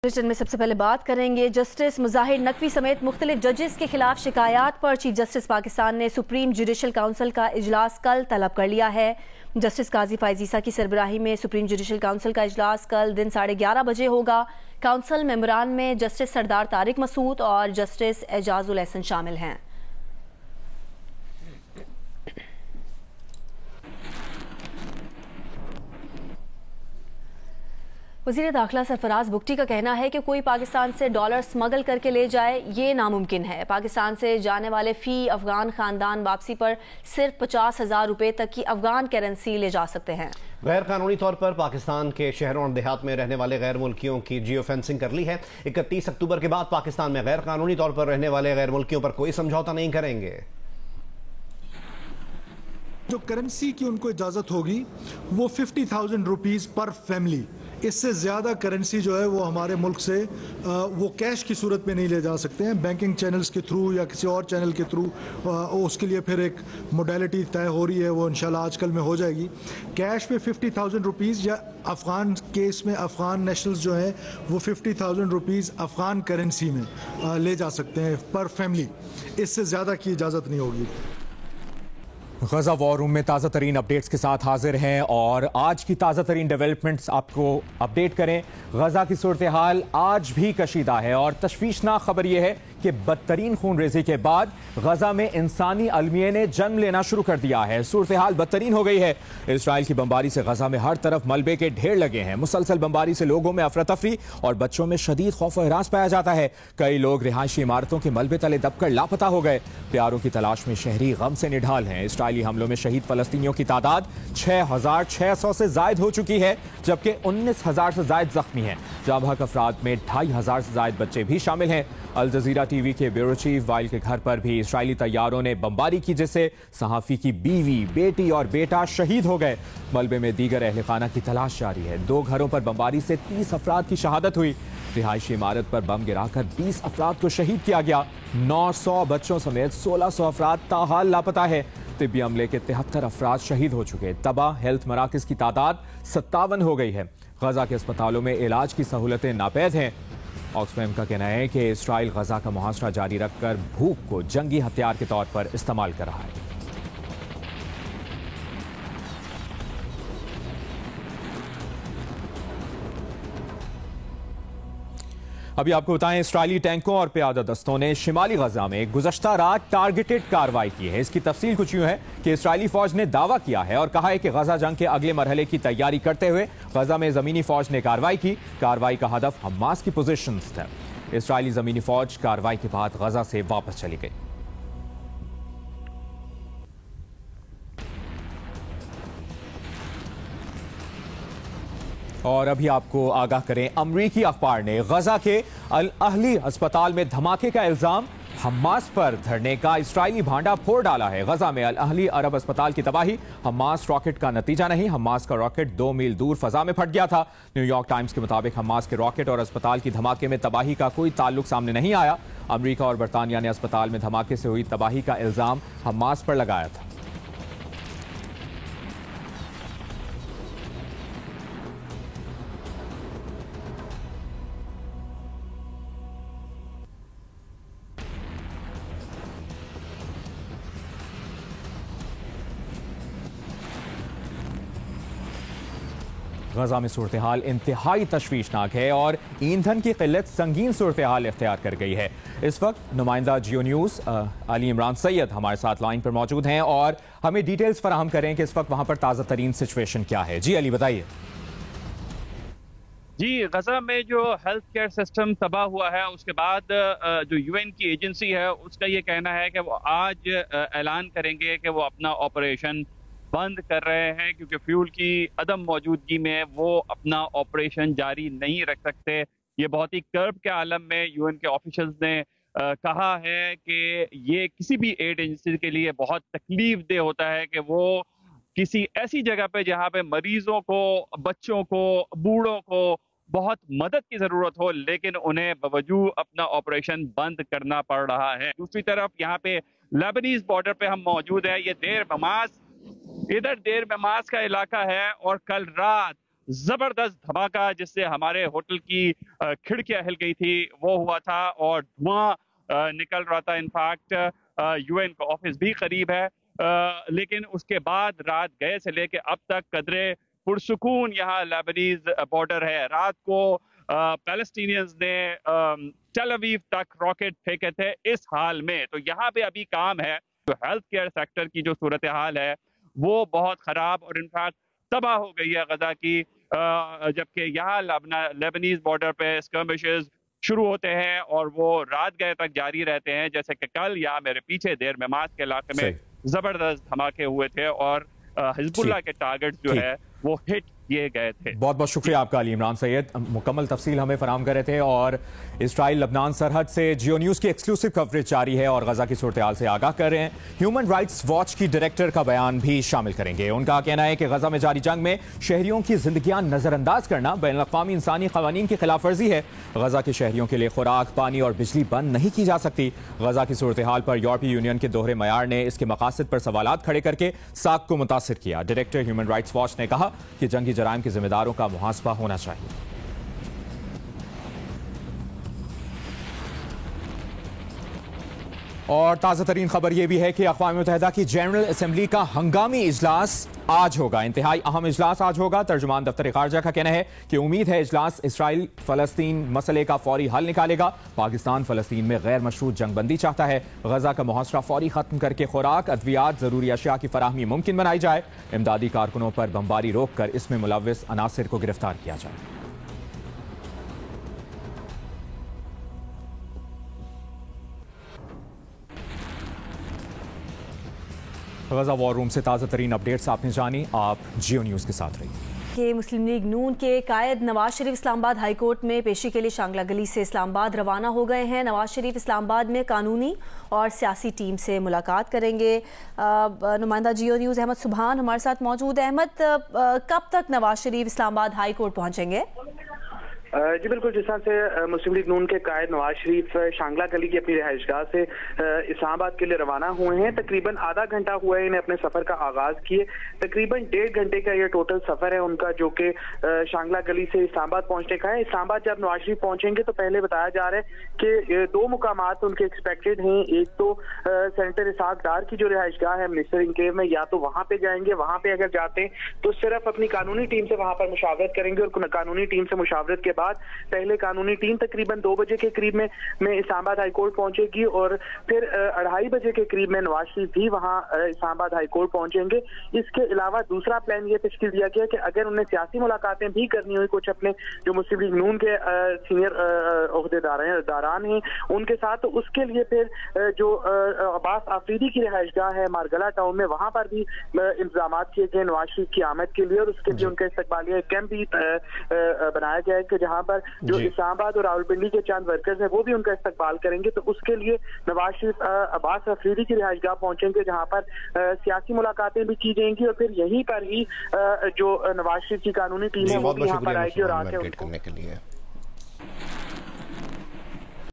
Bulletin में सबसे पहले बात करेंगे जस्टिस मुजाहिर नकवी समेत मुख्तलिफ जजेस के खिलाफ शिकायत पर चीफ जस्टिस पाकिस्तान ने सुप्रीम जुडिशल काउंसिल का इजलास कल तलब कर लिया है। जस्टिस काजी फायजीसा की सरबराही में सुप्रीम जुडिशल काउंसिल का इजलास कल दिन 11:30 बजे होगा। काउंसिल मेंबरान में जस्टिस सरदार तारिक मसूद और जस्टिस एजाजुल एहसन शामिल हैं। वज़ीर दाखिला सरफराज बुगटी का कहना है कि कोई पाकिस्तान से डॉलर स्मगल करके ले जाए ये नामुमकिन है। पाकिस्तान से जाने वाले फ़ी अफगान ख़ानदान वापसी पर सिर्फ 50,000 रुपये तक की अफगान करेंसी ले जा सकते हैं। गैर कानूनी तौर पर पाकिस्तान के शहरों और देहात में रहने वाले गैर मुल्कियों की जियो फेंसिंग कर ली है। 31 अक्टूबर के बाद पाकिस्तान में गैर कानूनी तौर पर रहने वाले गैर मुल्कियों पर कोई समझौता नहीं करेंगे। जो करेंसी की उनको इजाज़त होगी वो 50,000 रुपीज़ पर फैमिली। इससे ज़्यादा करेंसी जो है वो हमारे मुल्क से वो कैश की सूरत में नहीं ले जा सकते हैं। बैंकिंग चैनल्स के थ्रू या किसी और चैनल के थ्रू उसके लिए फिर एक मोडेलिटी तय हो रही है, वो इंशाल्लाह आजकल में हो जाएगी। कैश पे 50,000 रुपीज़ या अफ़गान केस में अफ़गान नेशनल्स जो हैं वो 50,000 रुपीज़ अफ़गान करेंसी में ले जा सकते हैं पर फैमिली। इससे ज़्यादा की इजाज़त नहीं होगी। गजा वॉर रूम में ताज़ा तरीन अपडेट्स के साथ हाजिर हैं और आज की ताज़ा तरीन डेवलपमेंट्स आपको अपडेट करें। गजा की सूरत हाल आज भी कशीदा है और तशवीशनाक खबर यह है कि बदतरीन खून रेजी के बाद गजा में इंसानी अलमिये ने जन्म लेना शुरू कर दिया है। सूरत हाल बदतरीन हो गई है। इसराइल की बमबारी से गजा में हर तरफ मलबे के ढेर लगे हैं। मुसलसल बमबारी से लोगों में अफरा तफरी और बच्चों में शदीद खौफ और हिरास पाया जाता है। कई लोग रिहायशी इमारतों के मलबे तले दबकर लापता हो गए। प्यारों की तलाश में शहरी गम से निढाल हैं। इसराइली हमलों में शहीद फलस्तीनियों की तादाद 6,600 से जायद हो चुकी है, जबकि 19,000 से जायद जख्मी हैं। जाँ बहक अफराद में 2,500 से जायद बच्चे भी शामिल हैं। अल जजीरा टीवी के ब्यूरो चीफ वाइल के घर पर भी इसराइली तैयारों ने बमबारी की, जिससे सहाफ़ी की बीवी, बेटी और बेटा शहीद हो गए। मलबे में दीगर अहल खाना की तलाश जारी है। 2 घरों पर बमबारी से 30 अफराद की शहादत हुई। रिहायशी इमारत पर बम गिराकर 20 अफराद को शहीद किया गया। 900 बच्चों समेत 1,600 अफराद ताहाल लापता है। तिब्बी अमले के 73 अफराद शहीद हो चुके। तबाह हेल्थ मराकज़ की तादाद 57 हो गई है। गजा के अस्पतालों में इलाज की सहूलतें नापैद हैं। ऑक्सफैम का कहना है कि इसराइल गजा का मुहासरा जारी रखकर भूख को जंगी हथियार के तौर पर इस्तेमाल कर रहा है। अभी आपको बताएं, इसराइली टैंकों और प्यादा दस्तों ने शिमाली गजा में गुज़श्ता रात टारगेटेड कार्रवाई की है। इसकी तफसील कुछ यूं है कि इसराइली फौज ने दावा किया है और कहा है कि गजा जंग के अगले मरहले की तैयारी करते हुए गजा में जमीनी फौज ने कार्रवाई की। कार्रवाई का हदफ हमास की पोजीशंस था। इसराइली जमीनी फौज कार्रवाई के बाद गजा से वापस चली गई। और अभी आपको आगाह करें, अमरीकी अखबार ने गजा के अल अहली अस्पताल में धमाके का इल्जाम हमास पर धरने का इसराइली भांडा फोड़ डाला है। गजा में अल अहली अरब अस्पताल की तबाही हमास रॉकेट का नतीजा नहीं। हमास का रॉकेट 2 मील दूर फजा में फट गया था। न्यूयॉर्क टाइम्स के मुताबिक हमास के रॉकेट और अस्पताल की धमाके में तबाही का कोई ताल्लुक सामने नहीं आया। अमरीका और बरतानिया ने अस्पताल में धमाके से हुई तबाही का इल्जाम हमास पर लगाया था। गजा में सूरत हाल इंतहाई तशवीशनाक है और ईंधन की किल्लत संगीन सूरत हाल इख्तियार कर गई है। इस वक्त नुमाइंदा जियो न्यूज़ अली इमरान सैयद हमारे साथ लाइन पर मौजूद हैं और हमें डिटेल्स फराहम करें कि इस वक्त वहां पर ताज़ा तरीन सिचुएशन क्या है। जी अली, बताइए। जी, गजा में जो हेल्थ केयर सिस्टम तबाह हुआ है, उसके बाद जो यूएन की एजेंसी है उसका ये कहना है कि वो आज ऐलान करेंगे कि वो अपना ऑपरेशन बंद कर रहे हैं, क्योंकि फ्यूल की अदम मौजूदगी में वो अपना ऑपरेशन जारी नहीं रख सकते। ये बहुत ही कर्ब के आलम में यूएन के ऑफिशियल्स ने कहा है कि ये किसी भी एड एजेंसी के लिए बहुत तकलीफ दे होता है कि वो किसी ऐसी जगह पे जहाँ पे मरीजों को, बच्चों को, बूढ़ों को बहुत मदद की जरूरत हो, लेकिन उन्हें बावजूद अपना ऑपरेशन बंद करना पड़ रहा है। दूसरी तरफ यहाँ पे लेबनीज बॉर्डर पे हम मौजूद है। ये देर ममाज का इलाका है और कल रात जबरदस्त धमाका जिससे हमारे होटल की खिड़कियां हिल गई थी वो हुआ था और धुआं निकल रहा था। इनफैक्ट यूएन का ऑफिस भी करीब है, लेकिन उसके बाद रात गए से लेके अब तक कदरे पुरसुकून यहाँ लेबनीज बॉर्डर है। रात को पैलेस्टीनियंस ने टेल अवीव तक रॉकेट फेंके थे इस हाल में। तो यहाँ पे अभी काम है। जो हेल्थ केयर सेक्टर की जो सूरत हाल है वो बहुत खराब और इनफैक्ट तबाह हो गई है गजा की, जबकि यहाँ लेबनीज बॉर्डर पे स्कर्मिशेस शुरू होते हैं और वो रात गए तक जारी रहते हैं। जैसे कि कल यहाँ मेरे पीछे देर में मास के इलाके में जबरदस्त धमाके हुए थे और हिजबुल्लाह के टारगेट जो है वो हिट किए गए थे। बहुत बहुत शुक्रिया आपका अली इमरान सैयद, मुकम्मल तफसील हमें फराहम कर रहे थे। और इसराइल लबनान सरहद से जियो न्यूज़ की एक्सक्लूसिव कवरेज जारी है और गजा की सूरत हाल से आगाह कर रहे हैं। ह्यूमन राइट्स वॉच की डायरेक्टर का बयान भी शामिल करेंगे। उनका कहना है कि गजा में जारी जंग में शहरियों की जिंदगियां नजरअंदाज करना बैनुल-अक़वामी इंसानी क़वानीन की खिलाफ वर्जी है। गजा के शहरियों के लिए खुराक, पानी और बिजली बंद नहीं की जा सकती। गजा की सूरत हाल पर यूरोपीय यूनियन के दोहरे मयार ने इसके मकासद पर सवालात खड़े करके साक को मुतासिर किया। डायरेक्टर ह्यूमन राइट्स वॉच ने कहा कि जंगी जराइम के जिम्मेदारों का मुहासबा होना चाहिए। और ताज़ा तरीन खबर यह भी है कि अक़वाम मुत्तहिदा की जनरल असेंबली का हंगामी इजलास आज होगा। इंतहाई अहम इजलास आज होगा। तर्जुमान दफ्तर खारजा का कहना है कि उम्मीद है इजलास इसराइल फलस्तीन मसले का फौरी हल निकालेगा। पाकिस्तान फलस्तीन में गैर मशरूत जंगबंदी चाहता है। गजा का मुहासरा फौरी खत्म करके खुराक, अद्वियात, जरूरी अशिया की फराहमी मुमकिन बनाई जाए। इमदादी कारकुनों पर बमबारी रोककर इसमें मुलव्विस अनासिर को गिरफ्तार किया जाए। गजा वॉर रूम से ताज़ा तरीन अपडेट्स आपने जानी। आप जियो न्यूज़ के साथ रहिए। कि मुस्लिम लीग नून के कायद नवाज शरीफ इस्लामाबाद हाई कोर्ट में पेशी के लिए शांगला गली से इस्लामाबाद रवाना हो गए हैं। नवाज शरीफ इस्लामाबाद में कानूनी और सियासी टीम से मुलाकात करेंगे। नुमाइंदा जियो न्यूज़ अहमद सुबहान हमारे साथ मौजूद है। अहमद, कब तक नवाज शरीफ इस्लामाबाद हाई कोर्ट पहुंचेंगे? जी बिल्कुल, जिस तरह से मुस्लिम लीग नून के कायद नवाज शरीफ शांगला गली की अपनी रिहाइशगाह से इस्लामाबाद के लिए रवाना हुए हैं। तकरीबन आधा घंटा हुआ है इन्हें अपने सफर का आगाज किए। तकरीबन 1.5 घंटे का ये टोटल सफर है उनका, जो कि शांगला गली से इस्लामाबाद पहुंचने का है। इस्लामाबाद जब नवाज शरीफ पहुंचेंगे तो पहले बताया जा रहा है कि 2 मुकामात उनके एक्सपेक्टेड हैं। एक तो सेनेटर इसाक डार की जो रिहाइशगाह है मिनिस्टर इनकेव में, या तो वहां पे जाएंगे। वहां पे अगर जाते हैं तो सिर्फ अपनी कानूनी टीम से वहां पर मुशावरत करेंगे और कानूनी टीम से मुशावरत के पहले कानूनी टीम तकरीबन 2 बजे के करीब में इस्लामाबाद हाई कोर्ट पहुंचेगी और फिर 2:30 बजे के करीब में नवाज शरीफ भी वहां इस्लामाबाद हाई कोर्ट पहुंचेंगे। इसके अलावा दूसरा प्लान ये तश्कील दिया गया कि अगर उन्हें सियासी मुलाकातें भी करनी हुई कुछ अपने जो मुस्लिम लीग नून के सीनियर ओहदेदारान हैं उनके साथ, तो उसके लिए फिर जो अब्बास आफरीदी की रिहाइशगाह है मारगला टाउन में, वहां पर भी इंतजाम किए गए नवाज शरीफ की आमद के लिए और उसके लिए उनका इस्तकबालिया कैंप भी बनाया गया है कि जहां पर जो इस्लामाबाद और रावलपिंडी के चंद वर्कर्स हैं वो भी उनका इस्तकबाल करेंगे। तो उसके लिए नवाज शरीफ अब्बास आफरीदी की रिहाइशगाह पहुंचेंगे जहां पर सियासी मुलाकातें भी की जाएंगी और फिर यहीं पर ही जो नवाज शरीफ की कानूनी टीम है वो भी यहाँ पर आएगी और आके उनको